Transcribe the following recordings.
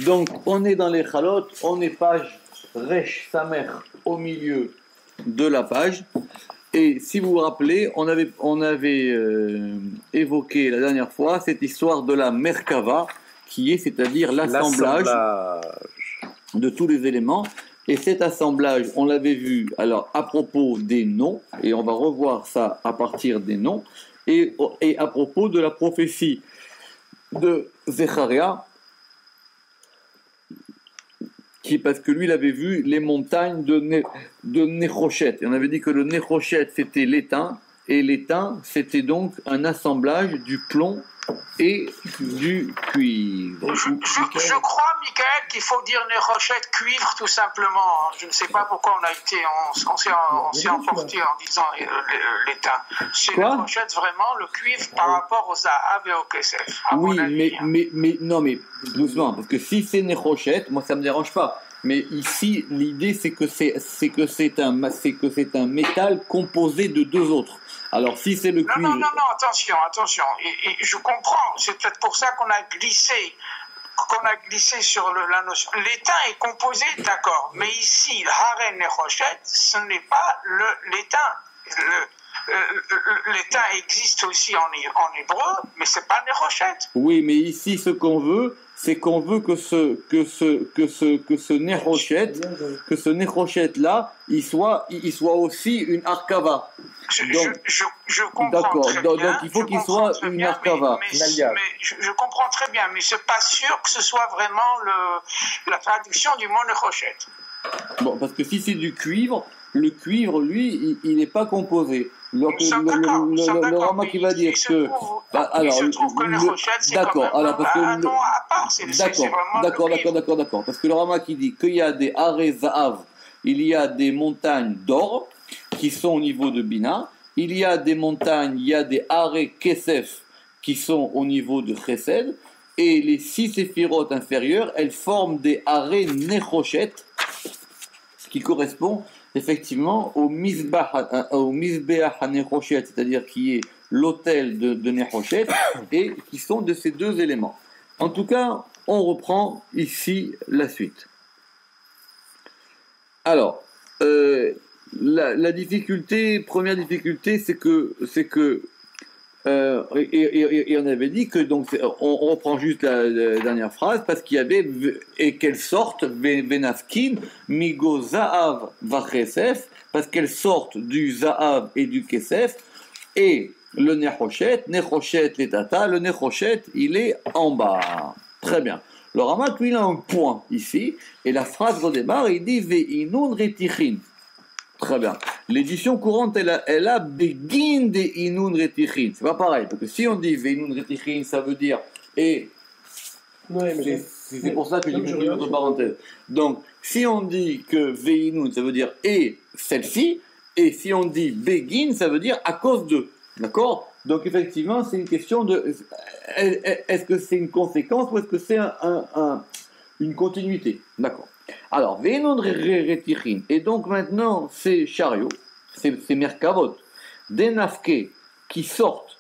Donc, on est dans les chalotes, on est page Resh Samer au milieu de la page. Et si vous vous rappelez, on avait évoqué la dernière fois cette histoire de la Merkava, c'est-à-dire l'assemblage de tous les éléments. Et cet assemblage, on l'avait vu alors à propos des noms, et on va revoir ça à partir des noms, et à propos de la prophétie de Zecharia, parce que lui, il avait vu les montagnes de Nechochet. Et on avait dit que le Nechochet, c'était l'étain, et l'étain, c'était donc un assemblage du plomb et du cuivre. Je crois, Michael, qu'il faut dire Nechochet cuivre tout simplement. Je ne sais pas pourquoi on s'est emporté en disant l'étain. C'est Nechochet vraiment le cuivre par rapport aux Zahav et au Kesef. Oui, mais doucement, parce que si c'est Nechochet, moi ça me dérange pas. Mais ici, l'idée c'est que c'est un métal composé de deux autres. Alors si c'est le cuivre... Non, attention. Et je comprends, c'est peut-être pour ça qu'on a glissé sur la notion. L'étain est composé, d'accord, mais ici, Haren Nechochet, ce n'est pas l'étain. L'étain existe aussi en hébreu, mais c'est pas Nechochet. Oui, mais ici, ce qu'on veut, c'est qu'on veut que ce Nechochet là, il soit aussi une arkava. Je comprends d'accord, très bien. Donc il faut qu'il soit une arkava. Mais je comprends très bien, mais c'est pas sûr que ce soit vraiment la traduction du mot Nechochet. Bon, parce que si c'est du cuivre, le cuivre, lui, il n'est pas composé. Donc, le Rama qui va dire que... il se trouve que Nechochet, c'est quand même un nom à part. D'accord. Parce que le Rama qui dit qu'il y a des Haré Zahav, il y a des montagnes d'or qui sont au niveau de Bina, il y a des Haré Kesef qui sont au niveau de Chesed, et les 6 séphirotes inférieures, elles forment des Haré Nechochet, qui correspond effectivement au Mizbeach HaNechochet, c'est-à-dire qui est l'autel de Nechochet, et qui sont de ces deux éléments. En tout cas, on reprend ici la suite. Alors, la première difficulté, c'est que et on avait dit que donc on reprend juste la dernière phrase parce qu'il y avait et qu'elle sorte Venaskin Migo Zahav Vachesef, parce qu'elle sorte du Zahav et du Kesef, et le Nechochet l'étata, le Nechochet il est en bas. Très bien. Le Rama, il a un point ici, et la phrase redémarre, il dit Ve'inun retichin. Très bien. L'édition courante, elle a Begin de Inun Retichin. C'est pas pareil, parce que si on dit Veinun Retichin, ça veut dire et. Ouais, c'est pour ça que j'ai mis une autre parenthèse. Donc, si on dit que Veinun, ça veut dire et celle-ci, et si on dit Begin, ça veut dire à cause de. D'accord? Donc, effectivement, c'est une question de. Est-ce que c'est une conséquence ou est-ce que c'est une continuité? D'accord. Alors, et donc maintenant, ces chariots, ces merkavot, des nafke qui sortent,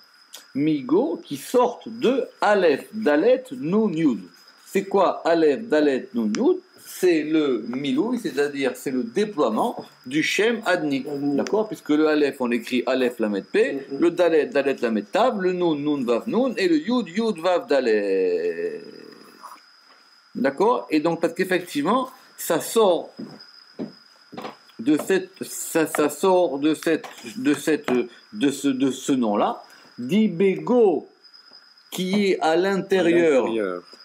migo, qui sortent de Aleph, Dalet, Nun, Yud. C'est quoi Aleph, Dalet, Nun, Yud? C'est le milouï, c'est-à-dire c'est le déploiement du Shem Adni. D'accord? Puisque le Aleph, on écrit Aleph Lamed P, le Dalet, Dalet Lamed Tav, le Nun, Nun Vav Nun, et le Yud, Yud Vav Dalet. D'accord? Et donc, parce qu'effectivement, ça sort de ce nom-là, d'Ibego, qui est à l'intérieur.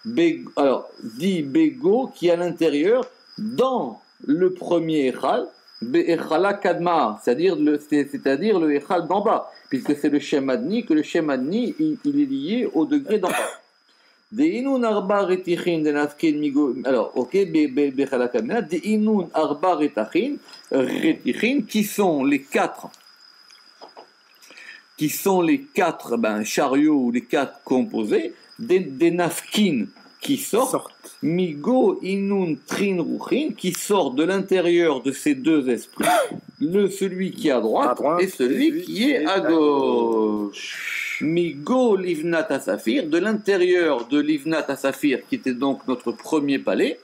D'Ibego, qui est à l'intérieur, dans le premier Echal, Be'echala Kadma, c'est-à-dire le Echal d'en bas, puisque c'est le Shem Adni, que le Shem Adni, il est lié au degré d'en bas. Deinun arba retichin de nafkin migo. Alors, ok, bechalakadna. Deinun arba retichin, qui sont les quatre chariots ou les 4 composés, des nafkin qui sortent, migo inun trin ruchin, qui sortent de l'intérieur de ces deux esprits, celui qui est à droite et celui qui est à gauche. Migo Livnat Asafir, de l'intérieur de Livnat Asafir, qui était donc notre premier palais,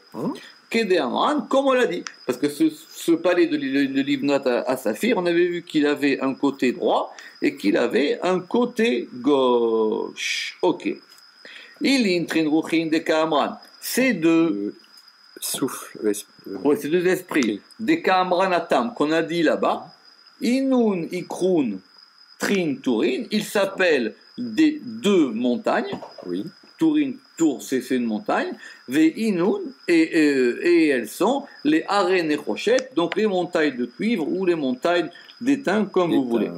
Kede Amran, comme on l'a dit. Parce que ce palais de Livnat Asafir, on avait vu qu'il avait un côté droit et qu'il avait un côté gauche. Ok. Ilin Trinruchin de Kamran. Ces deux souffle. Ouais, ces deux esprits, des Kamranatam qu'on a dit là-bas, Inun Ikrun Trin Turin, ils s'appellent des deux montagnes. Oui. Turin, Tour, c'est une montagne. Ve Inun, et elles sont les Arènes et Rochettes, donc les montagnes de cuivre ou les montagnes d'étain, comme vous voulez.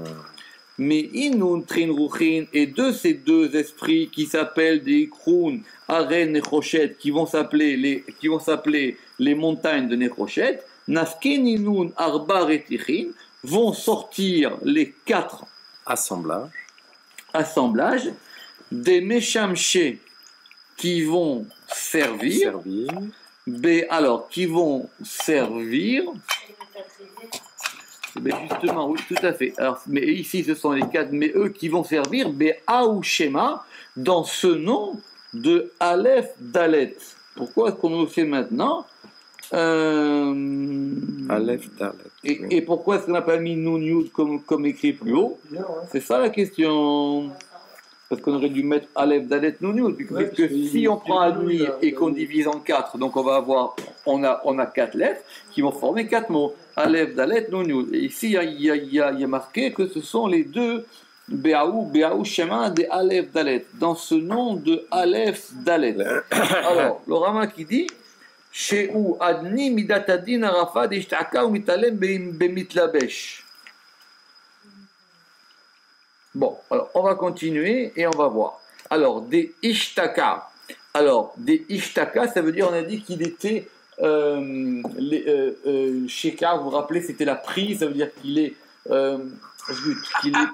Mais Inun Trin Ruchin, et de ces deux esprits qui s'appellent des Ikrun, Arènes et Rochettes, qui vont s'appeler les montagnes de Nechrochet, Nafken Inun Arba Retichin, vont sortir les 4 assemblages des Meshamché qui vont servir. Alors, qui vont servir. Justement, oui, tout à fait. Alors, mais ici, ce sont les 4, mais eux qui vont servir, Béaou Shema, dans ce nom de Aleph Dalet. Pourquoi est-ce qu'on le fait maintenant Aleph Dalet. Et pourquoi est-ce qu'on n'a pas mis Nun Yud comme écrit plus haut? C'est ça la question. Parce qu'on aurait dû mettre Aleph Dalet Nun Yud. Puisque si on prend un nuit et qu'on divise en 4, donc on va avoir, on a 4 lettres qui vont former 4 mots. Aleph Dalet Nun Yud. Et ici, il y a marqué que ce sont les deux Béaou Shema de Aleph Dalet. Dans ce nom de Aleph Dalet. Alors, le Rama qui dit Sheu Adni Midatadin Arafat Ishtaka ou Mitalem Bemitlabesh. Bon, alors on va continuer et on va voir. Alors, des Ishtaka. Alors, des Ishtaka, ça veut dire, on a dit qu'il était Sheka, vous vous rappelez, c'était la prise, ça veut dire qu'il est. Qu'il est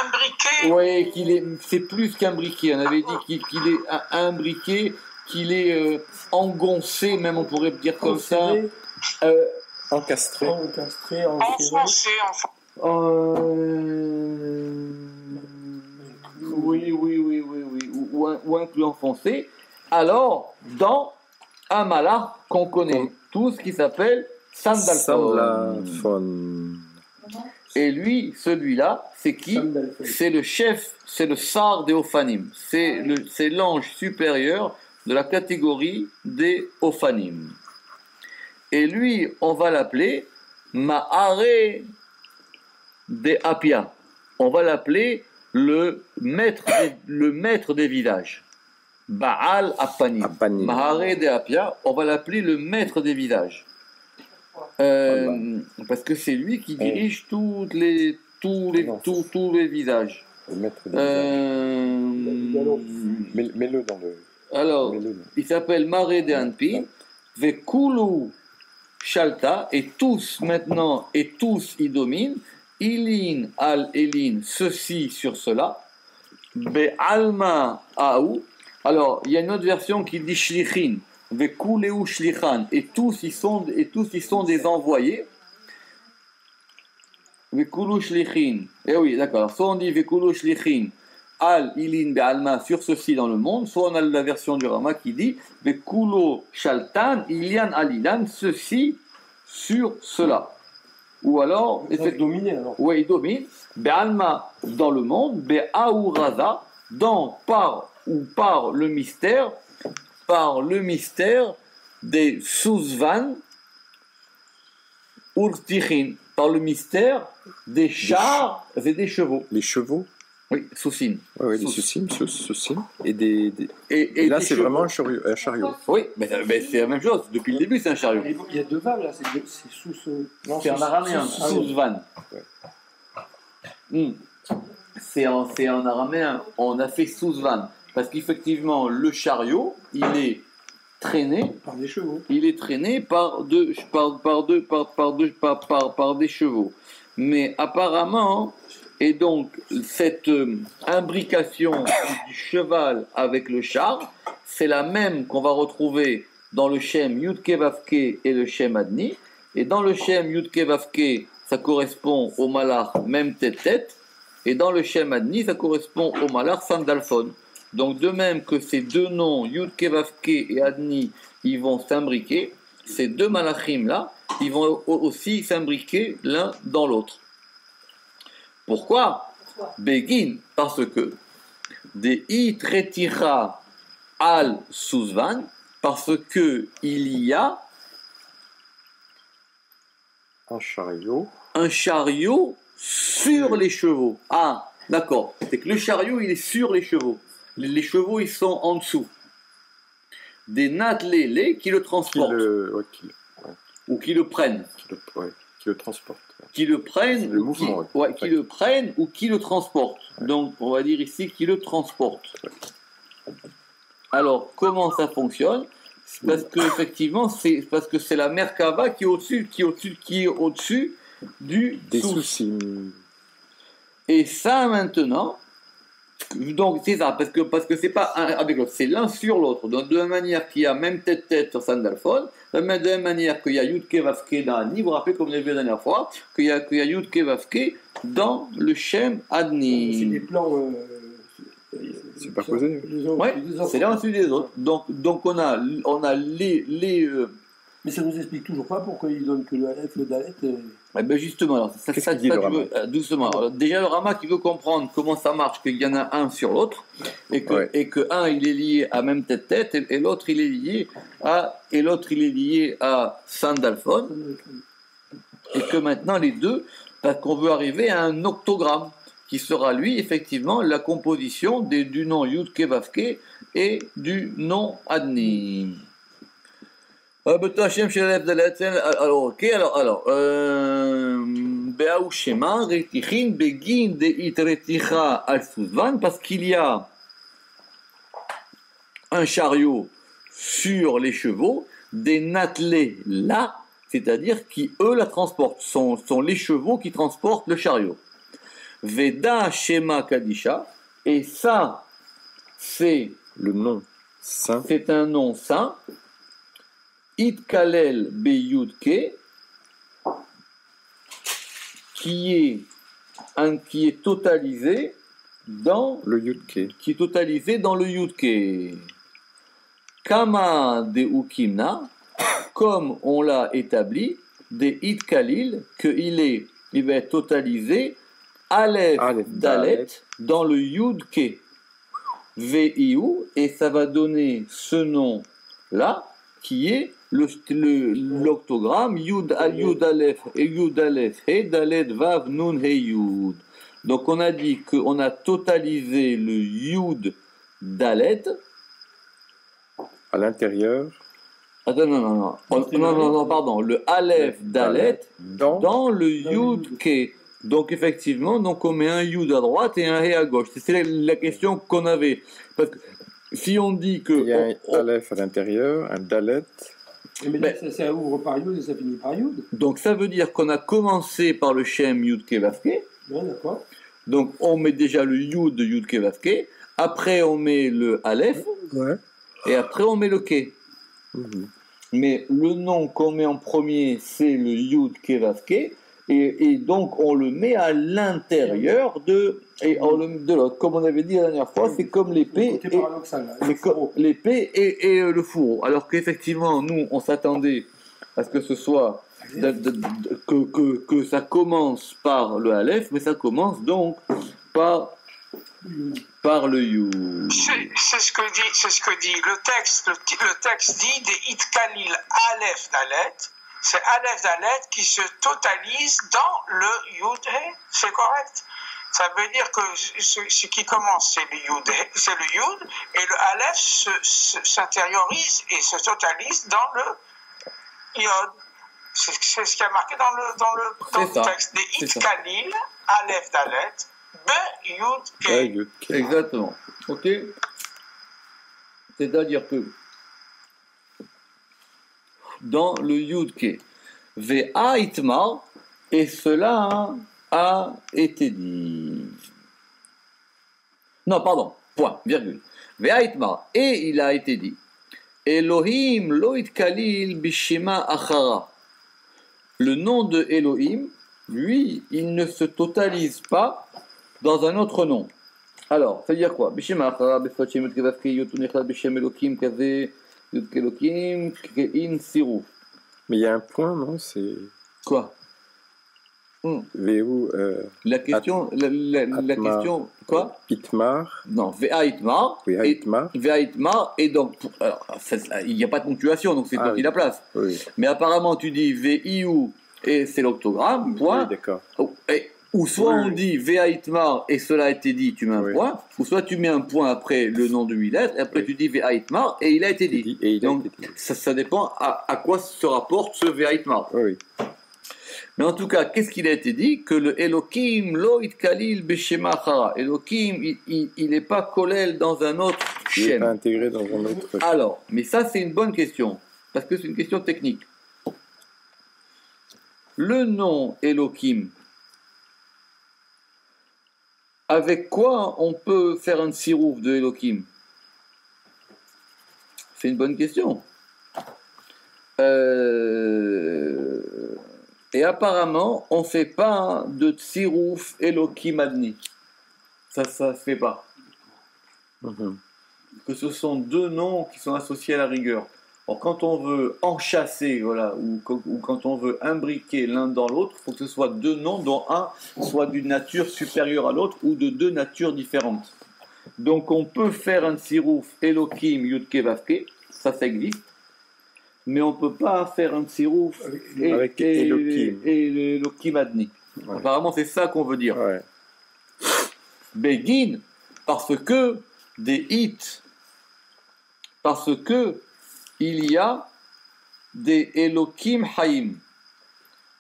imbriqué. Oui, c'est plus qu'un briquet. On avait dit qu'il est imbriqué, qu'il est engoncé, même on pourrait dire comme ça. Encastré. Enfoncé. Oui, ou inclus enfoncé. Alors, dans un malach qu'on connaît tous, qui s'appelle Sandalphon. Et lui, celui-là, c'est qui? C'est le chef, c'est le Sar des Ophanim. C'est l'ange supérieur de la catégorie des Ophanim. Et lui, on va l'appeler Ma'are de Apia. On va l'appeler le maître des visages. Baal Apanim. Ma'are de Apia, on va l'appeler le maître des visages. Parce que c'est lui qui dirige tous les visages. Le maître des visages. Mets-le dans le. Alors, il s'appelle Maré de Anpi, Vekulu Shalta, et tous maintenant, et tous y dominent, Ilin al Elin, ceci sur cela, Be'alma Aou. Alors, il y a une autre version qui dit Shlichin. Vekuleu shlichan, et tous ils sont des envoyés. Vekulu shlichin. Eh oui, d'accord. Soit on dit Vekulu shlichin al ilin be'alma sur ceci dans le monde, soit on a la version du Rama qui dit Vekulu shaltan ilian alilan, ceci sur cela. Ou alors, il domine alors. Oui, il domine. Be'alma dans le monde, be'aouraza par le mystère. Par le mystère des Souzvan Urtichin, par le mystère des chars et des chevaux. Les chevaux? Oui, Soussine. Oui, les Soussines. Et là, c'est vraiment un chariot. Oui, mais c'est la même chose. Depuis le début, c'est un chariot. Il y a deux vagues là, c'est sous. C'est en araméen, Souzvan. C'est en araméen, on a fait Souzvan. Parce qu'effectivement, le chariot, il est traîné par des chevaux. Il est traîné par des chevaux. Mais apparemment, et donc cette imbrication du cheval avec le char, c'est la même qu'on va retrouver dans le Shem Yudke Vavke et le Shem Adni. Et dans le Shem Yudke Vavke, ça correspond au malach même tête-tête. Et dans le Shem Adni, ça correspond au Malach Sandalphon. Donc de même que ces deux noms, Yud Kevavke et Adni, ils vont s'imbriquer, ces deux Malachim là, ils vont aussi s'imbriquer l'un dans l'autre. Pourquoi? Begin, parce que des Itreticha al Suzvan, parce que il y a un chariot sur les chevaux. Ah, d'accord. C'est que le chariot, il est sur les chevaux. Les chevaux, ils sont en dessous. Des natlélés qui le transportent. Ou qui le prennent. Qui le transportent. Qui le prennent, le mouvement, qui le prennent ou qui le transportent. Donc, on va dire ici qui le transportent. Alors, comment ça fonctionne? Parce que effectivement, c'est parce que c'est la Merkava qui est au-dessus, des soucis. Et ça maintenant, donc c'est ça, parce que c'est pas un avec l'autre, c'est l'un sur l'autre. Donc de la même manière qu'il y a même tête sur Sandalphon, de la même manière qu'il y a Yud Kevavke dans Adni, vous vous rappelez comme on l'a vu la dernière fois, qu'il y a Yud Kevavke dans le Shem Adni. C'est des plans. Superposés. Oui, c'est l'un au-dessus des autres. Donc on a les Mais ça nous explique toujours pas pourquoi il donne que le Aleph, le Dalet. Ben justement, alors, ça dit le Rama doucement. Alors, déjà le Rama qui veut comprendre comment ça marche, qu'il y en a un sur l'autre, et que un il est lié à même tête, et l'autre il est lié à Sandalphon, et que maintenant les deux, parce qu'on veut arriver à un octogramme qui sera lui effectivement la composition du nom Yud Kevavke et du nom Adni. Alors, ok, parce qu'il y a un chariot sur les chevaux, des nattelés là, c'est-à-dire qui eux la transportent, sont les chevaux qui transportent le chariot. Veda Shema Kadisha, et ça, c'est le nom saint. C'est un nom saint. Itkalel Beyudke, qui est totalisé dans le Yudke. Qui est totalisé dans le Yudke. Kama de Ukimna, comme on l'a établi, des Itkalil, qu'il va être totalisé Aleph Dalet dans le Yudke. Veiu, et ça va donner ce nom-là, qui est l'octogramme Yud Aleph et Yud Aleph He Dalet Vav Nun He Yud. Donc on a dit qu'on a totalisé le Yud Dalet à l'intérieur. Attends, non, pardon, le Aleph Dalet dans le Yud Ke. Donc effectivement, on met un Yud à droite et un He à gauche. C'est la question qu'on avait. Parce que si on dit que... Il y a un Aleph à l'intérieur, un Dalet... Mais ça ouvre par Yud et ça finit par Yud. Donc ça veut dire qu'on a commencé par le Shem Yud Kevavke. Oui, d'accord. Donc on met déjà le Yud de Yud Kevavke. Après on met le Aleph. Ouais. Et après on met le Ke. Mm-hmm. Mais le nom qu'on met en premier, c'est le Yud Kevavke. Et donc on le met à l'intérieur de l'autre. Comme on avait dit la dernière fois, c'est comme l'épée et le fourreau. Alors qu'effectivement, nous, on s'attendait à ce que ce soit que ça commence par le Aleph, mais ça commence donc par le Yud. C'est ce que dit le texte. Le texte dit des Itkalil Aleph Dalet. C'est Aleph Dalet qui se totalise dans le Yud He. C'est correct. Ça veut dire que ce qui commence, c'est le Yud, et le Aleph s'intériorise et se totalise dans le Yod. C'est ce qui a marqué dans le texte. Des Itkalil, Aleph Dalet, Be Yud Ke. Exactement. Ok. C'est-à-dire que dans le Yudke, Ve'a Itmar, et cela a été dit. Non, pardon, point, virgule. Ve'a Itmar, et il a été dit. Elohim lo itkalil bishima achara. Le nom de Elohim, lui, il ne se totalise pas dans un autre nom. Alors, ça veut dire quoi? Mais il y a un point, non? C'est quoi? La question, la question, quoi? Itmar. Non, Ve'a Itmar. Ve'a Itmar, et donc, alors, il n'y a pas de ponctuation, donc c'est toi qui la place. Oui. Mais apparemment, tu dis Ve'iou, et c'est l'octogramme, point. Oui, d'accord. Ou soit on dit Ve'a Itmar, et cela a été dit, tu mets un point, ou soit tu mets un point après le nom de 8 lettres, et après tu dis Ve'a Itmar, et il a été dit. Donc, ça dépend à quoi se rapporte ce Ve'a Itmar. Oui. Mais en tout cas, qu'est-ce qu'il a été dit? Que le Elohim, lo itkalil b'shema achara. Elohim, il n'est pas kollel dans un autre shem. Il n'est pas intégré dans un autre. Alors, mais ça, c'est une bonne question, parce que c'est une question technique. Le nom Elohim, avec quoi on peut faire un tsirouf de Elohim? C'est une bonne question. Et apparemment, on ne fait pas de tsirouf Elohim Adni. Ça se fait pas. Que ce sont deux noms qui sont associés à la rigueur. Alors, quand on veut enchasser, voilà, ou quand on veut imbriquer l'un dans l'autre, il faut que ce soit deux noms dont un soit d'une nature supérieure à l'autre ou de deux natures différentes. Donc, on peut faire un tsirouf Elohim Yudke Vavke, ça existe. Mais on ne peut pas faire un tsirouf avec Elohim et Elohim Adni. Ouais. Apparemment, c'est ça qu'on veut dire. Ouais. Begin, parce que des hits, parce que il y a des Elohim Haïm.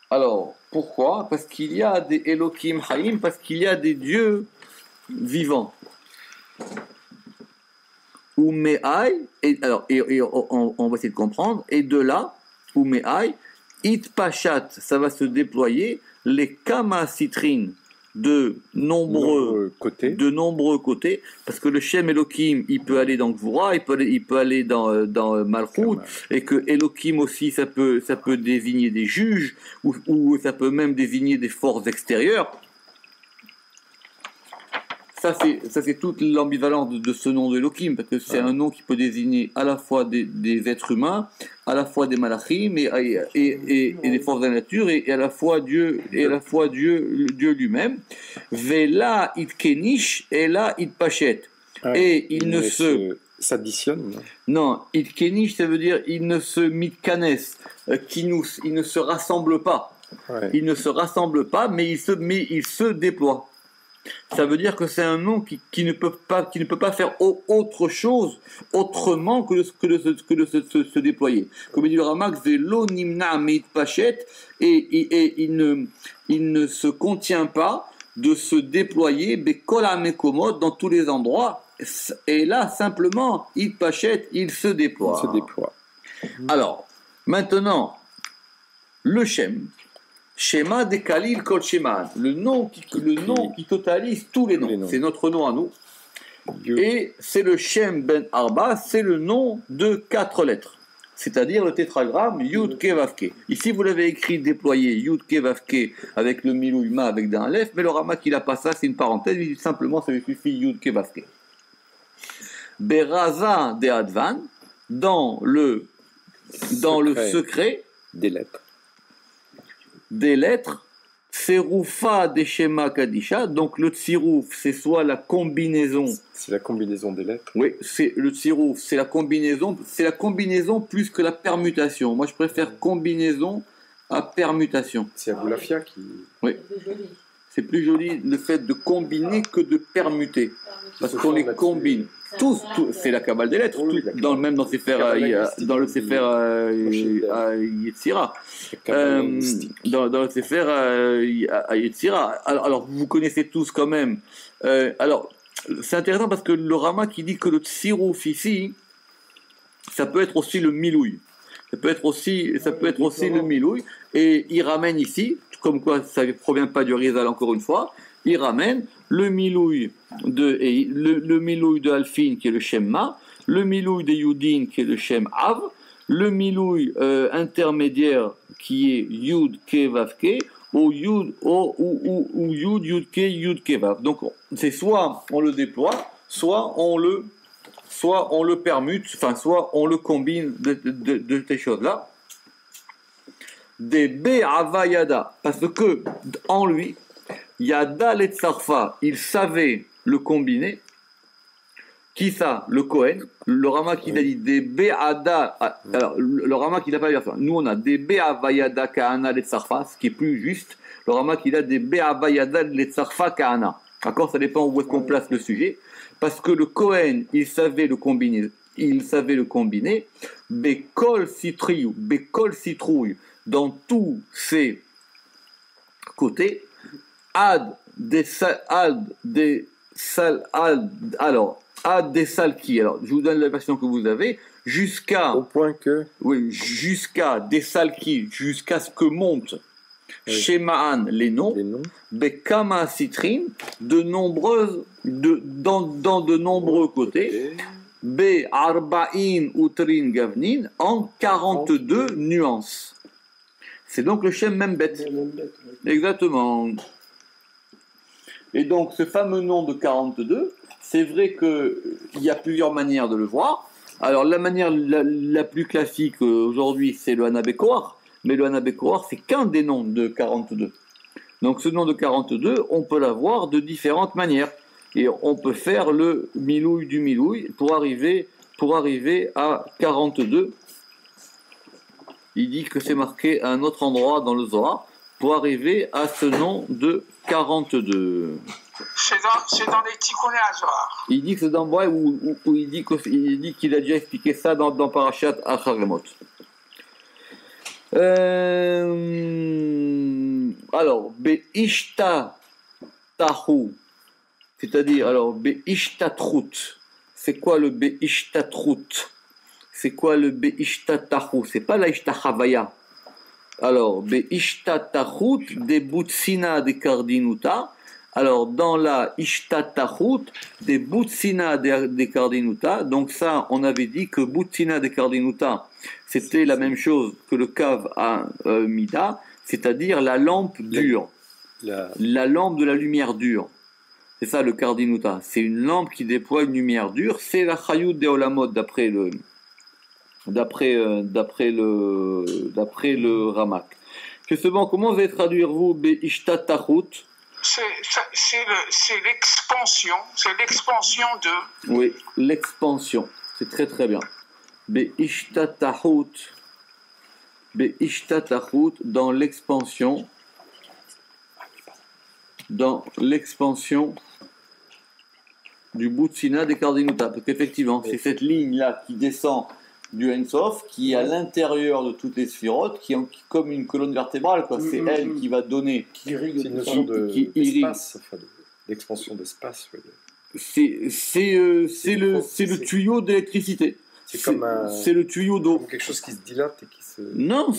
Alors, pourquoi? Parce qu'il y a des Elohim Haïm, parce qu'il y a des dieux vivants. Ou Me'ai, et on va essayer de comprendre, et de là, ou Me'ai, It Pachat, ça va se déployer, les Kama Citrines de nombreux côtés, parce que le Shem Elohim, il peut aller dans Gvura, il peut aller dans Malchut, et que Elohim aussi, ça peut désigner des juges, ou ça peut même désigner des forces extérieures. Ça, c'est toute l'ambivalence de ce nom de Elohim, parce que c'est un nom qui peut désigner à la fois des êtres humains, à la fois des malachim et des forces de la nature, et à la fois Dieu, Dieu lui-même. Vela it kenish et là it pachet. Et il ne se s'additionne. Non, it kenish, ça veut dire il ne se mitkanes, il ne se rassemble pas. Ouais. Il ne se rassemble pas, mais il se déploie. Ça veut dire que c'est un nom qui ne peut pas faire autre chose autrement que de se déployer. Comme dit le Ramak, Velo nimna meit pachet, et il ne se contient pas de se déployer bekol hamekomot dans tous les endroits. Et là, simplement, il pachet, il se déploie. Alors, maintenant, le Shem. Shema de Khalil Kol Shema, le nom qui totalise tous les noms. C'est notre nom à nous. Et c'est le Shem Ben Arba, c'est le nom de 4 lettres. C'est-à-dire le tétragramme Yud Ke Vav Ke. Ici, vous l'avez écrit déployé Yud Ke Vav Ke avec le Milouyma avec d'un Aleph, mais le Ramak il n'a pas ça, c'est une parenthèse, il dit simplement ça lui suffit Yud Ke Vav Ke. Beraza de Advan, dans le secret des lettres, Tseroufa des Shema Kadisha, donc le tsirouf, c'est soit la combinaison. C'est la combinaison des lettres. Oui, le tsirouf, c'est la combinaison plus que la permutation. Moi, je préfère combinaison à permutation. C'est Aboulafia qui. Oui. C'est plus joli le fait de combiner que de permuter, parce qu'on les combine. Tous, c'est la Kabbale des lettres, même dans le Sefer Yetzira. Dans le Sefer Yetzira. Alors, vous connaissez tous quand même. Alors, c'est intéressant parce que le Rama qui dit que le tsirouf ici, ça peut être aussi le milouï. Ça peut être aussi le milouï. Et il ramène ici, comme quoi ça ne provient pas du Rizal encore une fois, il ramène le milouï de Alfin qui est le Shem Ma, le milouï de Yudin qui est le Shem Av, le milouï intermédiaire qui est Yud Ke Vav Ke, ou Yud, ou Yud, Yud Ke, Yud Ke Vav. Donc, c'est soit on le déploie, soit on le permute, enfin, soit on le combine de ces choses-là. Des Be'avayada, parce que en lui, Yada Letzarfa, il savait le combiner. Qui ça? Le Kohen. Le Rama qui a dit des Be'ada. Alors, le Rama qui n'a pas dit ça. Nous, on a des Be'avayada Kahana Letzarfa, ce qui est plus juste. Le Rama qui a des Be'avayada Letzarfa Kahana. D'accord? Ça dépend où est-ce qu'on place le sujet. Parce que le Kohen, il savait le combiner. Bekol citrouille, dans tous ses côtés. Ad des salki. Alors, je vous donne la version que vous avez. Jusqu'à. Au point que. Oui, jusqu'à des salki, jusqu'à ce que montent. Chez Ma'an, les noms. Bekama citrine, dans de nombreux côtés. Be arba'in utrin gavnin, en 42 nuances. C'est donc le Shem Membet. Exactement. Et donc, ce fameux nom de 42, c'est vrai qu'il y a plusieurs manières de le voir. Alors, la manière la plus classique aujourd'hui, c'est le Hanabekor. Mais le Hanabekor, c'est qu'un des noms de 42. Donc, ce nom de 42, on peut l'avoir de différentes manières. Et on peut faire le milouï du milouï pour arriver à 42. Il dit que c'est marqué à un autre endroit dans le Zohar pour arriver à ce nom de 42. C'est dans les Tikkuné Zohar. Il dit que c'est dans ouais, où il dit qu'il a déjà expliqué ça dans Parashat Acharemot. Alors, Be'ishta Tahu, c'est-à-dire, alors, Be'ishtatrut, c'est quoi le Be'ishtatrut? C'est quoi le Be'ishtatrut? C'est pas la Ishtachavaya. Alors, Be'ishtatrut, des Butsina des Kardinuta. Alors, dans la Ishtatrut, des Butsina des Kardinuta. Donc, ça, on avait dit que Butsina des Kardinuta, c'était la même chose que le Kav à Mida, c'est-à-dire la lampe dure. La lampe de la lumière dure. C'est ça le Kardinuta. C'est une lampe qui déploie une lumière dure. C'est la Chayut de Olamot d'après le Ramak. Justement, comment vous allez traduire vous Be'ishtatachut? C'est l'expansion. C'est l'expansion de. Oui, l'expansion. C'est très très bien. Be'ishtatachut dans l'expansion. Dans l'expansion du Butsina des Kardinuta. Parce qu'effectivement, c'est cette ligne-là qui descend du Ensof, qui est à l'intérieur de toutes les sphirotes, qui est comme une colonne vertébrale, quoi. C'est elle qui va donner... Qui irrigue. C'est une notion d'espace, d'expansion d'espace. C'est le tuyau d'électricité. C'est le tuyau d'eau. Quelque chose qui se dilate et qui se... Non,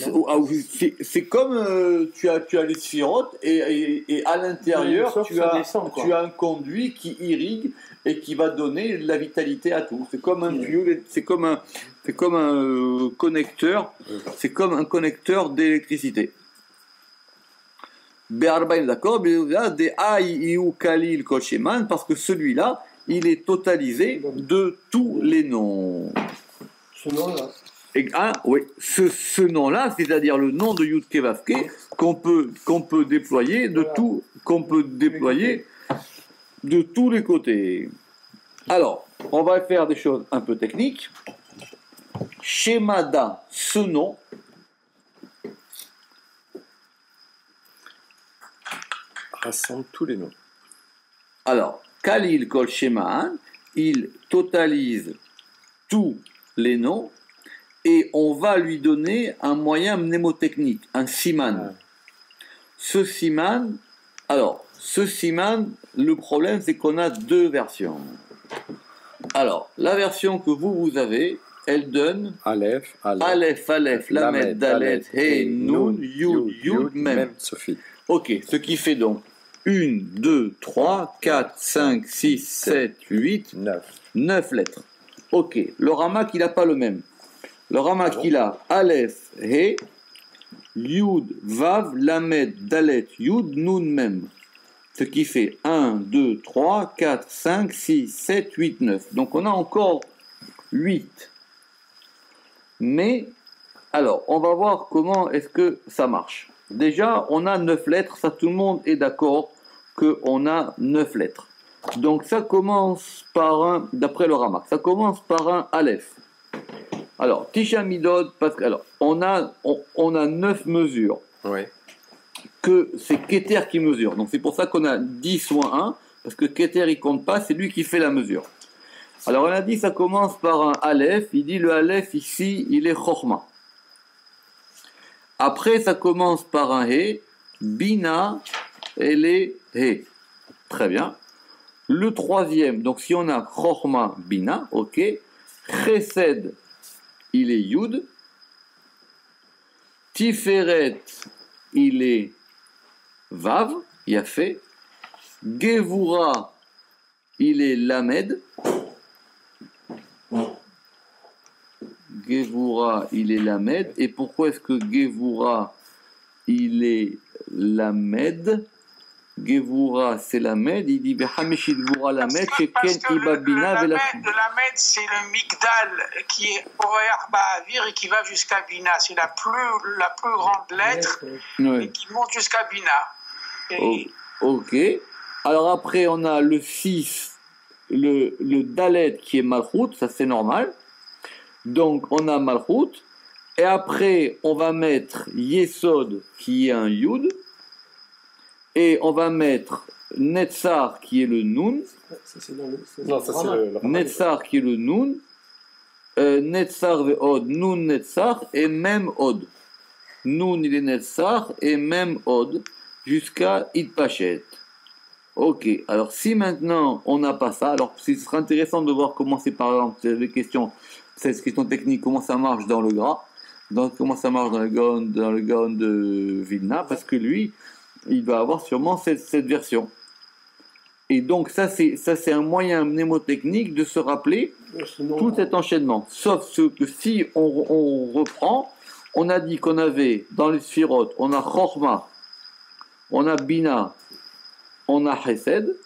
c'est comme tu as les sphirotes et à l'intérieur tu as un conduit qui irrigue et qui va donner de la vitalité à tout. C'est comme un tuyau, c'est comme un connecteur, c'est comme un connecteur d'électricité. Be'arbaïn, d'accord, des Aï Kalil Kosheman, parce que celui-là, il est totalisé de tous les noms. Ce nom-là. Oui, ce nom-là, c'est-à-dire le nom de Yud Ke Vav Ke, qu'on peut déployer de tout, de tous les côtés. Alors, on va faire des choses un peu techniques. Shemada, ce nom, rassemble tous les noms. Alors, Kalil Kol Shemaan, il totalise tous les noms et on va lui donner un moyen mnémotechnique, un siman. Ce siman, le problème c'est qu'on a deux versions. Alors, la version que vous avez, elle donne Aleph, Lamed, Dalet, He, Nun, Yud, Mem. Sophie. Ok, ce qui fait donc 1, 2, 3, 4, 5, 6, 7, 8, 9 lettres. Ok, le Ramak il n'a pas le même. Le Ramak il a Aleph, He, Yud, Vav, Lamed, Dalet, Yud, Nun, Mem. Ce qui fait 1, 2, 3, 4, 5, 6, 7, 8, 9. Donc on a encore 8. Mais, alors, on va voir comment est-ce que ça marche. Déjà, on a 9 lettres, ça tout le monde est d'accord qu'on a 9 lettres. Donc ça commence par un, d'après le Ramak, ça commence par un Aleph. Alors, Tisha Midod, parce que, alors, on a 9 mesures. Ouais. Que c'est Keter qui mesure. Donc c'est pour ça qu'on a 10 moins 1, parce que Keter il compte pas, c'est lui qui fait la mesure. Alors on a dit ça commence par un Aleph, il dit le Aleph ici, il est Chochma. Après ça commence par un He, Bina, elle est He. Très bien. Le troisième, donc si on a Chochma, Bina, ok. Chesed, il est Yud. Tiferet, il est Vav, Yafé. Gevura, il est Lamed. Gevura, il est Lamed. Et pourquoi est-ce que Gevura, il est Lamed? Gevura, c'est Lamed. Il dit Behameshit Gevura Lamed, Sheken Ibabina Le Lamed, c'est le Migdal qui est Oreach Ba'avir et qui va jusqu'à Bina. C'est la plus grande lettre et qui monte jusqu'à Bina. Et... Ok. Alors après, on a le 6, le Dalet qui est Malchut, ça c'est normal. Donc on a Malchut. Et après, on va mettre Yesod qui est un Yud. Et on va mettre Netzar qui est le Nun. Netzar qui est le Nun. Netzar ve Od, Nun Netzar et même Od. Nun il est Netzar et même Od jusqu'à Itpachet. Ok, alors si maintenant on n'a pas ça, alors ce sera intéressant de voir comment c'est par exemple les questions, cette question technique, comment ça marche dans le gras, comment ça marche dans le Gaon de Vilna, parce que lui, il va avoir sûrement cette version. Et donc ça c'est un moyen mnémotechnique de se rappeler tout cet enchaînement. Sauf ce que si on reprend, on a dit qu'on avait dans les sphirotes, on a Chochma, on a Bina, on a Chesed,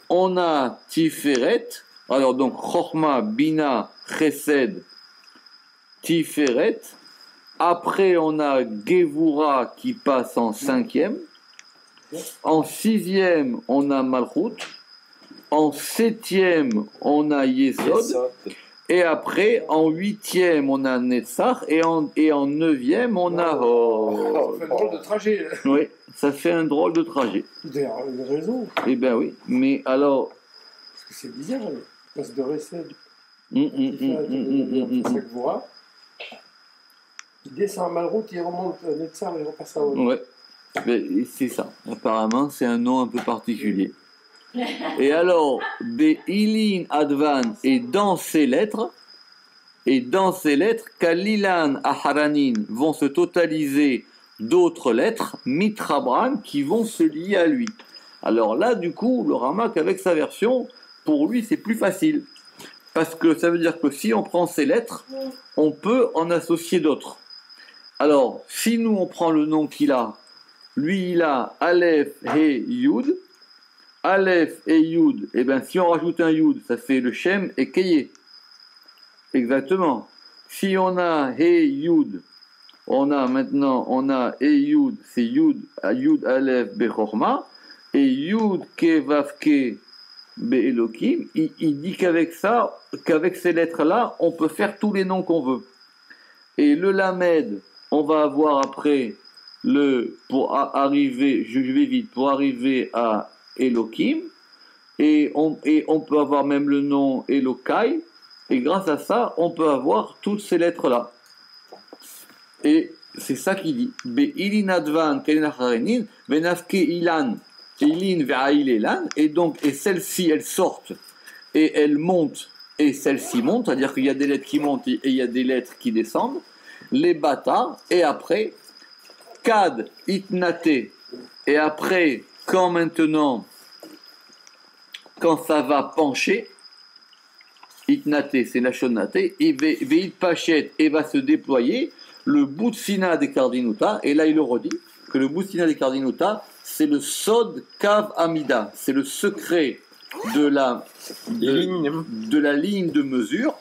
on a Tiferet. Alors donc Chochma, Bina, Chesed, Tiferet. Après, on a Gevura qui passe en 5e. En 6e, on a Malchut. En 7e, on a Yesod. Et après, en 8e, on a Netzach. Et en 9e, on a... Ça fait un drôle de trajet. Oui, ça fait un drôle de trajet. Il y a une raison. Eh bien oui, mais alors... Parce que c'est bizarre, il passe de Recède. Gevura. Il descend à Malroute, il remonte à Netzar, il repasse à Od. Ouais, mais c'est ça. Apparemment, c'est un nom un peu particulier. Et alors, Be'ilin Advan est dans ces lettres, Kalilan Aharanin vont se totaliser d'autres lettres, Mitrabran, qui vont se lier à lui. Alors là, du coup, le Ramak, avec sa version, pour lui, c'est plus facile. Parce que ça veut dire que si on prend ces lettres, on peut en associer d'autres. Alors, si nous, on prend le nom qu'il a, lui, il a Aleph, He, Yud. Aleph et Yud, et bien si on rajoute un Yud, ça fait le Shem et Keye. Exactement. Si on a He, Yud, on a He, Yud, c'est Yud, Aleph, Bechorma, et Yud, Ke, Vav, Ke, Be, Elohim, il dit qu'avec ces lettres-là, on peut faire tous les noms qu'on veut. Et le Lamed, on va avoir après pour arriver à Elohim, et on peut avoir même le nom Elokai, et grâce à ça, on peut avoir toutes ces lettres-là. Et c'est ça qu'il dit. Be'ilin advan kenacharenin, venafke ilan, ilin ve'ail elan, et donc, et celles-ci, elles sortent, et elles montent, et celles-ci montent, c'est-à-dire qu'il y a des lettres qui montent, et il y a des lettres qui descendent, les bata, et après, kad, itnate, et après, quand ça va pencher, itnate, c'est la shonate, et veit pachet, et va se déployer, le Boutsina des Cardinuta, et là il le redit, que le Boutsina des Cardinuta, c'est le Sod Kav Amida, c'est le secret de la ligne de mesure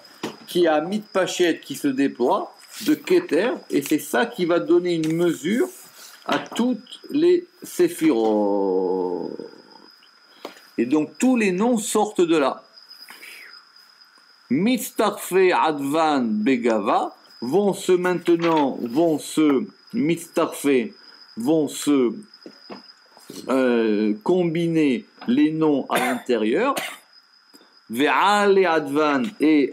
qui a Mitpachet qui se déploie de Keter, et c'est ça qui va donner une mesure à toutes les séphirot. Et donc tous les noms sortent de là. Mitztarfe Advan Begava vont se combiner les noms à l'intérieur. Ve'ale Advan et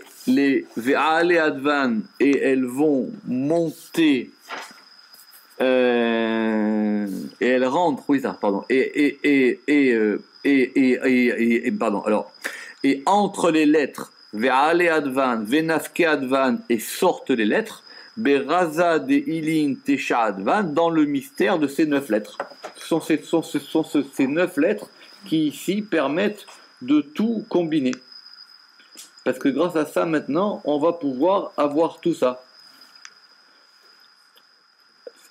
elles vont monter et elles rentrent, oui ça, pardon, et entre les lettres Ve'ale Advan, Ve'nafke Advan et sortent les lettres Beraza de Ilin Tesha Advan dans le mystère de ces 9 lettres. Ce sont ces 9 lettres qui ici permettent de tout combiner. Parce que grâce à ça, maintenant, on va pouvoir avoir tout ça.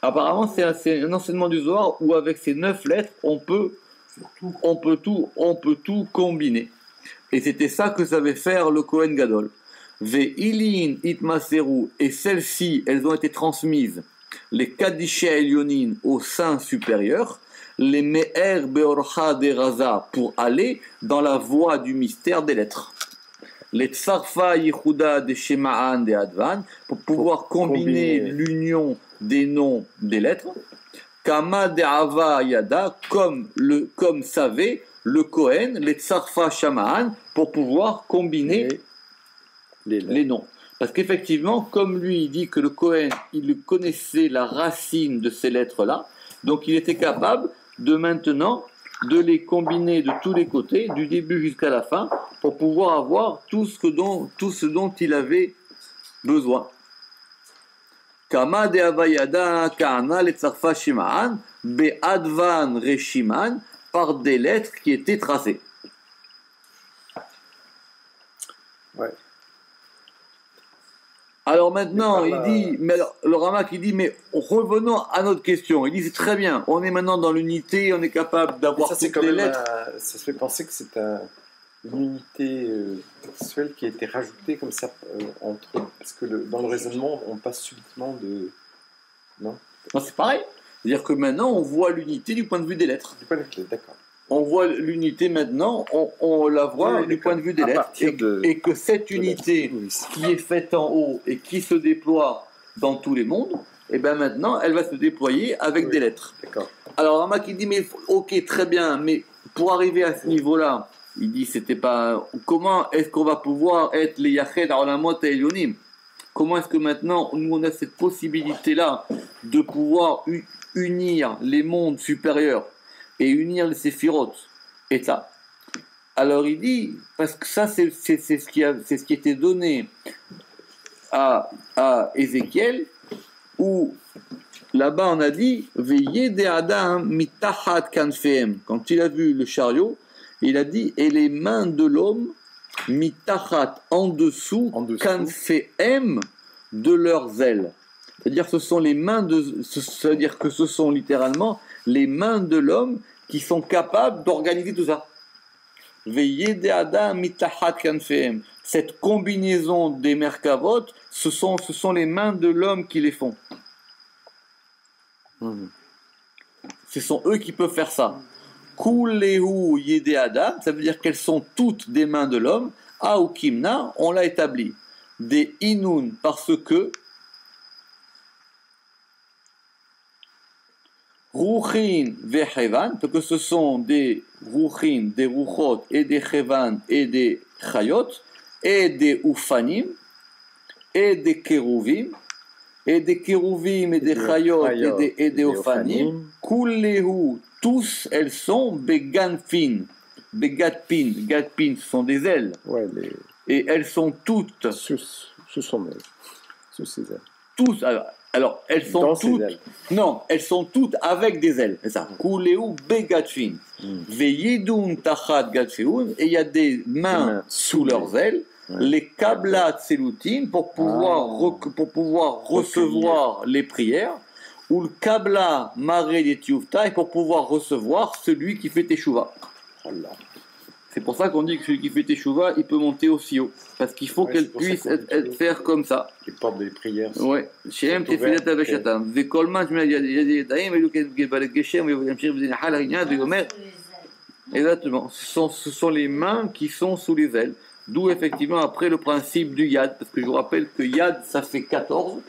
Apparemment, c'est un enseignement du Zohar où avec ces 9 lettres, on peut tout combiner. Et c'était ça que savait faire le Kohen Gadol. Ve'ilin itmaseru, et celles-ci, elles ont été transmises, les Kadishe Elyonin au sein supérieur, les Me'er Beorcha Deraza, pour aller dans la voie du mystère des lettres. Les Tsarfa Yehuda de Shema'an de Advan, pour pouvoir combiner l'union des noms des lettres. Kama de Ava Yada, comme savait le Kohen, les Tsarfa Shama'an, pour pouvoir combiner les noms. Parce qu'effectivement, comme lui, il dit que le Kohen, il connaissait la racine de ces lettres-là, donc il était capable de les combiner de tous les côtés, du début jusqu'à la fin, pour pouvoir avoir tout ce dont il avait besoin. Kama de Avayada Kana le Tsarfa Shima'an, Be'advan Reshiman, par des lettres qui étaient tracées. Ouais. Alors maintenant, le Ramak il dit, mais revenons à notre question. Il dit, c'est très bien, on est maintenant dans l'unité, on est capable d'avoir toutes les lettres. Ça se fait penser que c'est une unité textuelle qui a été rajoutée comme ça parce que dans le raisonnement, on passe subitement de... Non, c'est pareil. C'est-à-dire que maintenant, on voit l'unité du point de vue des lettres. Du point de vue, d'accord. On voit l'unité maintenant, on la voit du point de vue des lettres. Et que cette unité qui est faite en haut et qui se déploie dans tous les mondes, et bien maintenant, elle va se déployer avec des lettres. D'accord. Alors, Rama qui dit, mais ok, très bien, mais pour arriver à ce niveau-là, il dit, c'était pas... Comment est-ce qu'on va pouvoir être les Yached Aolamot et Elyonim? Comment est-ce que maintenant, nous, on a cette possibilité-là de pouvoir unir les mondes supérieurs et unir les séphirotes et ça. Alors il dit, parce que ça c'est ce qui était donné à Ézéchiel, où là-bas on a dit Veillez des Adam mitachat kanfehem. Quand il a vu le chariot, il a dit et les mains de l'homme mitachat en dessous kanfehem de leurs ailes. C'est-à-dire que ce sont les mains c'est-à-dire que ce sont littéralement les mains de l'homme qui sont capables d'organiser tout ça. Veillez des Adam mitachat kanfehem. Cette combinaison des merkavot, ce sont les mains de l'homme qui les font. Ce sont eux qui peuvent faire ça. Kulehu yede Adam, ça veut dire qu'elles sont toutes des mains de l'homme. Aoukimna, on l'a établi. Des inun, parce que Ruchin vechevan, parce que ce sont des ruchin, des ruchot, et des chevan, et des chayot, et des ufanim, et des kéruvim, et des chayot, et des ufanim, kulehu, tous elles sont beganfin, begatpin, gatpin, ce sont des ailes, et elles sont toutes, sous son aile, sous ses ailes. Tous, alors, Alors, elles sont Dans ses toutes. ailes. Non, elles sont toutes avec des ailes. C'est ça. Kuleu begatfin. Veyidun tachat gatfeun. Et il y a des mains sous leurs ailes. Ouais. Les kablat selutine pour pouvoir, pour pouvoir recevoir les prières. Ou le kabla maré des tiufta et pour pouvoir recevoir celui qui fait teshuva. Oh là. C'est pour ça qu'on dit que celui qui fait teshuva, il peut monter aussi haut. Parce qu'il faut Ouais, qu'elle c'est pour ça puisse qu'on dit que- faire comme ça. Les portes des prières. Ouais. Shem sont tefilat ouvertes. aveshatam. Vekol man shmei yadayim velu kebalet geshem veyamshir b'zinachal harinyan veyomer. Exactement. Ce sont les mains qui sont sous les ailes. D'où effectivement après le principe du yad. Parce que je vous rappelle que yad, ça fait 14.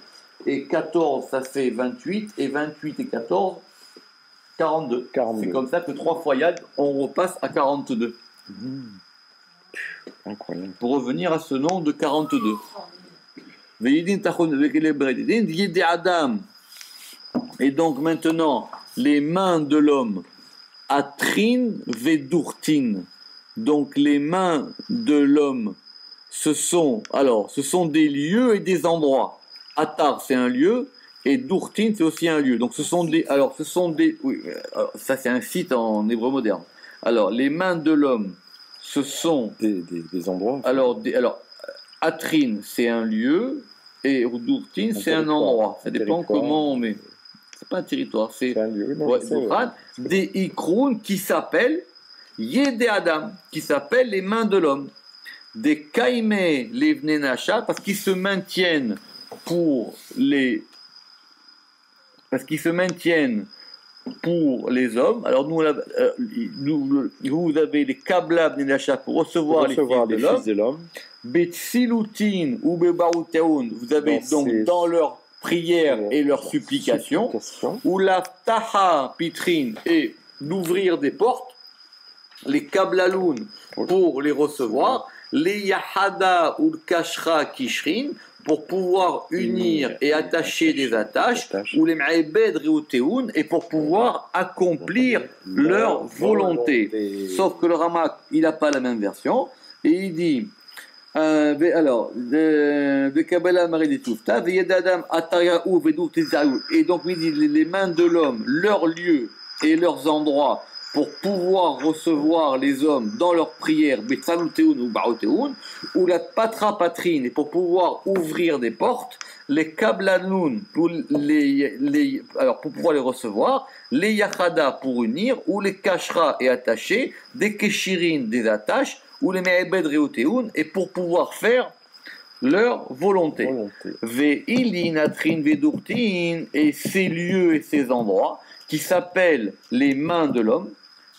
Et 14, ça fait 28. Et 28 et 14, 42. 42. C'est comme ça que 3 fois yad, on repasse à 42. Incroyable. Pour revenir à ce nom de 42. Adam. Et donc maintenant, les mains de l'homme, Atrin Vedurtin. Donc les mains de l'homme, ce sont des lieux et des endroits. Atar, c'est un lieu, et Durtin, c'est aussi un lieu. Donc oui, ça c'est un site en hébreu moderne. Alors, les mains de l'homme, ce sont Des endroits. alors, Atrin, c'est un lieu, et Durtin, c'est un endroit. Ça dépend comment on met. C'est pas un territoire, c'est C'est un lieu. Non, ouais, je sais, ouais. des ikroun qui s'appellent Yéde Adam, qui s'appellent les mains de l'homme. Des kaimé les vnenacha, parce qu'ils se maintiennent pour les hommes. Alors nous, vous avez les kabla vnenacha pour recevoir les fils de l'homme. Betsilutin ou bebaouteun, vous avez donc dans leur prière et leur supplication, ou la taha pitrin et l'ouvrir des portes, les kablaloun pour les recevoir, les yahada ou le kashra kishrin pour pouvoir unir et attacher des attaches, ou les ma'ebed reuteun et pour pouvoir accomplir leur volonté. Sauf que le Ramak, il n'a pas la même version, et il dit alors, et donc il dit les mains de l'homme, leurs lieux et leurs endroits pour pouvoir recevoir les hommes dans leurs prières, ou la patra patrine, et pour pouvoir ouvrir des portes, les kablanoun, pour pouvoir les recevoir, les yachada pour unir, ou les kashra et attacher, des keshirin, des attaches, ou les me'ebed reuteun, et pour pouvoir faire leur volonté. Ve'ilinatrin vedurtin, et ces lieux et ces endroits, qui s'appellent les mains de l'homme,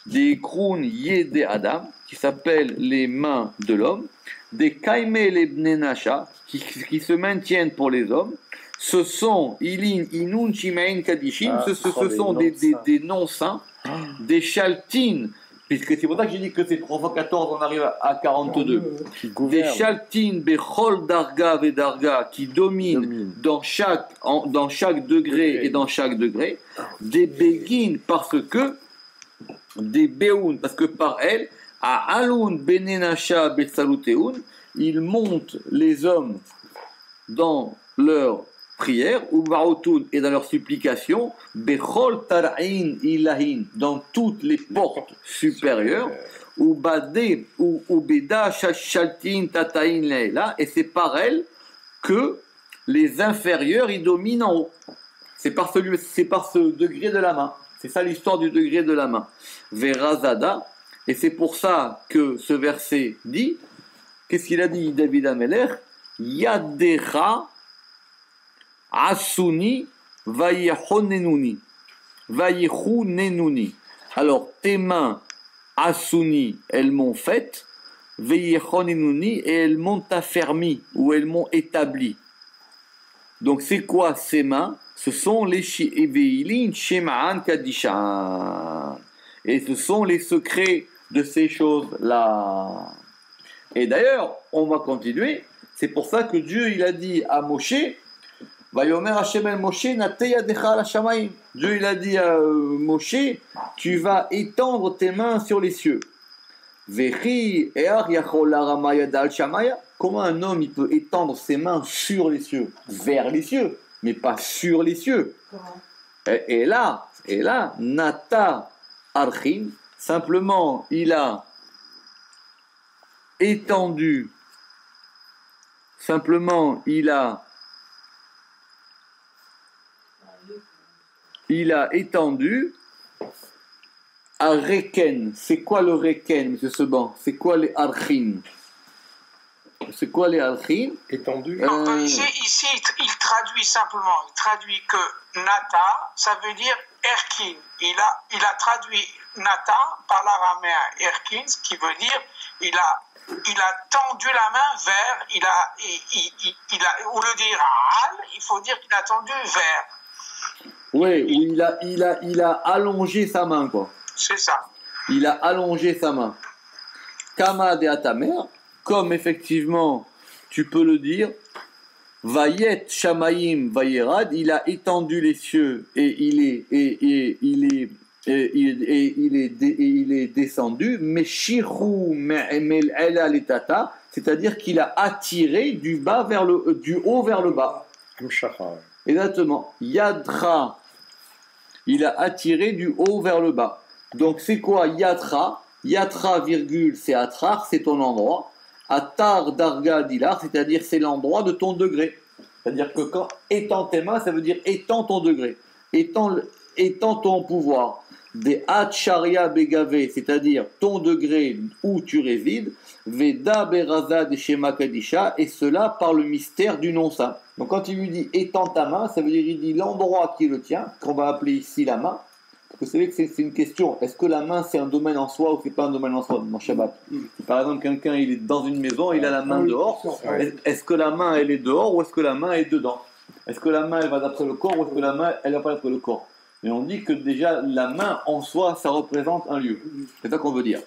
des kroun yéde Adam, qui s'appellent les mains de l'homme, des kaimé les bnenacha, qui se maintiennent pour les hommes, ce sont ilin inun shimain kadishim, ce sont des noms saints, des shaltines, puisque c'est pour ça que j'ai dit que c'est 3 fois 14, on arrive à 42. Des shaltines bechol darga vedarga qui dominent dans chaque degré et dans chaque degré. Des begin parce que des beoun parce que par elles à alun benenasha betsaluteun ils montent les hommes dans leur prière ou baroutun et dans leur supplication bechol tar'in ilahin dans toutes les portes supérieures ou badé ou beda shaltin tatain leila et c'est par elles que les inférieurs ils dominent en haut. C'est par ce degré de la main. C'est ça l'histoire du degré de la main. Verazada, et c'est pour ça que ce verset dit, qu'est-ce qu'il a dit David Amelech? Yadecha asuni vayechonenuni. Vayechonenuni. Alors, tes mains, asuni, elles m'ont faite, vayechonenuni, et elles m'ont affermi, ou elles m'ont établi. Donc, c'est quoi ces mains? Ce sont les Shi'eveilin Shema'an Kadishan. Et ce sont les secrets de ces choses-là. Et d'ailleurs, on va continuer. C'est pour ça que Dieu, il a dit à Moshe, Vayomer Hashem el Moshe, Nateyadecha la Shamaim. Dieu, il a dit à Moshe, tu vas étendre tes mains sur les cieux. Vechi Ear Yachol Aramayada al Shamaya. Comment un homme, il peut étendre ses mains sur les cieux, vers les cieux? mais pas sur les cieux. Comment? Et là, Nata Archin, simplement, il a étendu, à Reken. C'est quoi le Reken, monsieur Seban? C'est quoi les Archin? C'est quoi les Archin? Étendu. Non, ici, il traduit simplement, il traduit que Nata, ça veut dire Erkin. Il a traduit Nata par l'araméen Erkin, ce qui veut dire il a tendu la main vers, au lieu de dire Al, il faut dire qu'il a tendu vers. Oui, il a allongé sa main, quoi. C'est ça. Il a allongé sa main. Kama de Atamer, comme effectivement, tu peux le dire, Vayet Shamayim Vayerad, il a étendu les cieux et il est descendu, mais Shiru Mel Ela Letata, c'est-à-dire qu'il a attiré du haut vers le bas. Exactement. Yadra, il a attiré du haut vers le bas. Donc c'est quoi Yatra? Yatra, virgule, c'est Atrar, c'est ton endroit. Atar Darga Dilar, c'est-à-dire c'est l'endroit de ton degré. C'est-à-dire que quand étends tes mains, ça veut dire étends ton degré, étends ton pouvoir. Des Hacharia Begave, c'est-à-dire ton degré où tu résides. Veda Beraza de Shema Kadisha, et cela par le mystère du nom saint. Donc quand il lui dit étends ta main, ça veut dire il dit l'endroit qui est le tien, qu'on va appeler ici la main. Vous savez que c'est une question. Est-ce que la main c'est un domaine en soi ou c'est pas un domaine en soi dans Shabbat? Par exemple, quelqu'un il est dans une maison, il a la main dehors. Est-ce que la main elle est dehors ou est-ce que la main est dedans? Est-ce que la main elle va d'après le corps ou est-ce que la main elle va pas d'après le corps? Mais on dit que déjà la main en soi ça représente un lieu. C'est ça qu'on veut dire.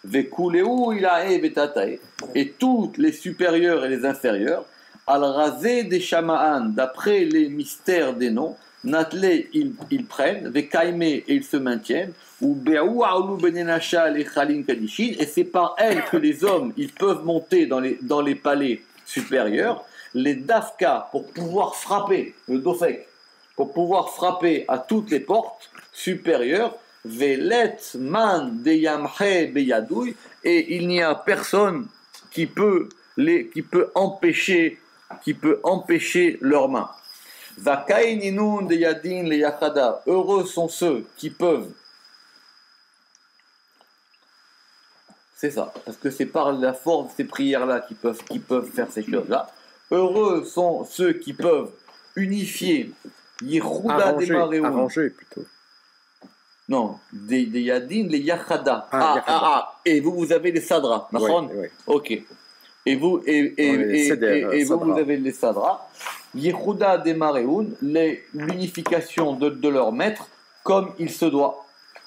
Vekuleu ilae betatae, et toutes les supérieures et les inférieures, al razé des shamaan, d'après les mystères des noms. Natlé, ils prennent, Vekaime, et ils se maintiennent, ou Be'ou Aoulou Benenasha, les Khalin Kadishin, et c'est par elles que les hommes, ils peuvent monter dans les palais supérieurs, les Dafka, pour pouvoir frapper, le Dofek, pour pouvoir frapper à toutes les portes supérieures, Velet Man de Yamhe Beyadouy, et il n'y a personne qui peut empêcher leurs mains. Heureux sont ceux qui peuvent. C'est ça, parce que c'est par la force de ces prières-là qui peuvent faire ces choses-là. Heureux sont ceux qui peuvent unifier Yehuda des Maréon. Arranger plutôt. Non, des Yadin, les Yachada. Yachada. Et vous avez les Sadras, d'accord? Oui. Ok. Et vous avez les Sadras. Yehuda des Maréoun, l'unification de leur maître, comme il se doit.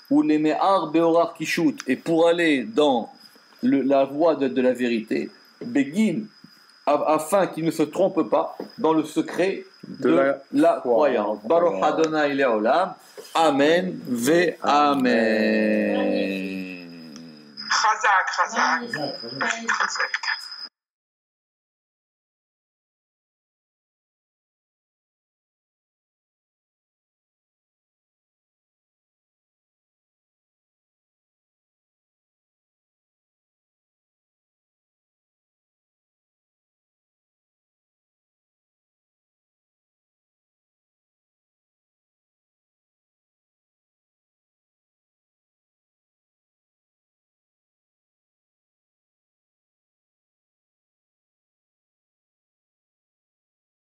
Ou les Mehar Beorar Kishut, et pour aller dans la voie de la vérité, Begin, afin qu'ils ne se trompent pas dans le secret de la croyance. Baruch Adonai Leolam. Amen ve Amen. Chazak.